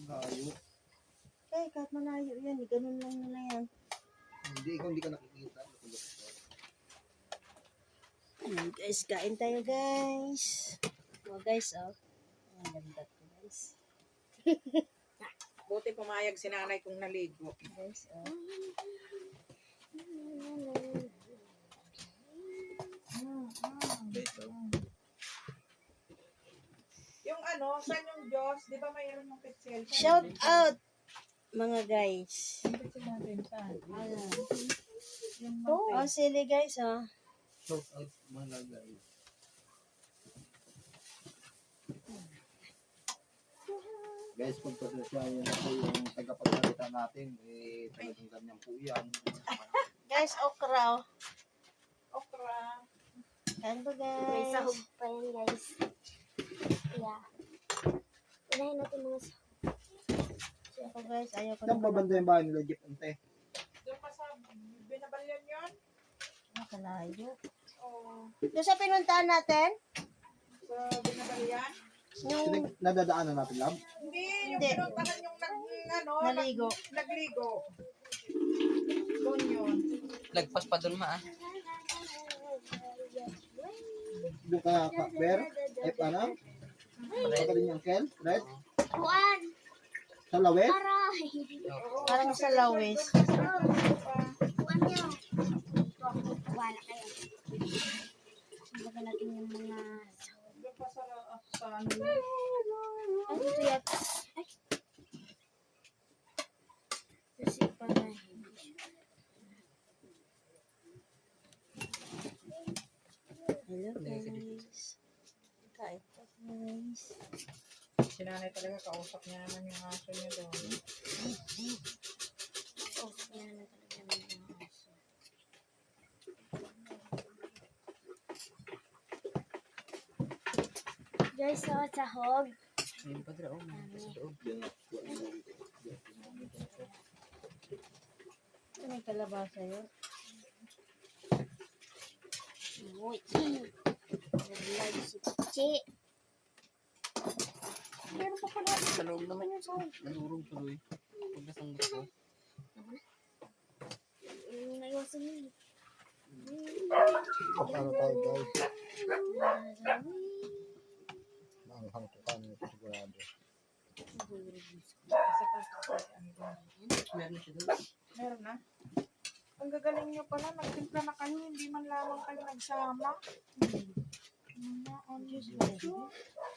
Layo. Kahit malayo yan, ganun lang na yan. Hindi, ikaw hindi ka nakikita. Ayan guys, kain tayo guys. Oh guys, oh. Ang ganda to guys. Buti pumayag si nanay kung naligo. Guys, oh. Yung ano, saan yung Diyos? Di ba mayroon ng pitsel? Shout out mga guys. Yung pitsel natin, saan? Ano? Yung Oh, sili guys, oh. Shout out malagay. Guys, pagpasasya yun na po yung tagapagsalita natin. Eh, talagang ganyan po yan. Guys, okra, oh. okra. Kain po May guys. sahog pa yan, guys. Yeah. Unahin natin mga sahog. Ako guys, ayoko Saan ba banda yung bahay nila, Jeep Ante? Doon pa sa binabalyan yun? Nakalayo. O Doon sa pinuntahan natin? sa binabalyan? Yung Nadadaanan natin, Lab? Hindi, yung Hindi. pinuntahan yung Naligo. nagligo. Doon yun. Lagpas pa doon ma ah. Doon ka, Bear? Eh, paano? Saka din yung Kel? Red? Kuan! Sa Lawet? Aray! parang sa lawis. Kuan niyo! Wala kayo. Baga natin yung mga sahog. Doon pa sa ano. Ay, ito yata. Ay! Kasi para hindi siya. Hello guys. Kain po guys. Si nanay talaga kausap niya naman yung aso niya doon. Oh, yan na talaga ng mga aso. Guys, so, sahog. Ayun pa dra oh. Sa loob. Ito may kalabasa yun. Uy! Naglag si Chi. Meron pa pala. Sa loob naman yun sa nalurog tuloy. Pagkasang gusto. Naiwasan yun. Paano tayo, guys? Manghang to kami sigurado. Kasi pa ano doon. Meron na siya doon. Meron na. Ang gagaling niyo pala, nagtimpla na kayo, hindi man lamang kayo nagsama.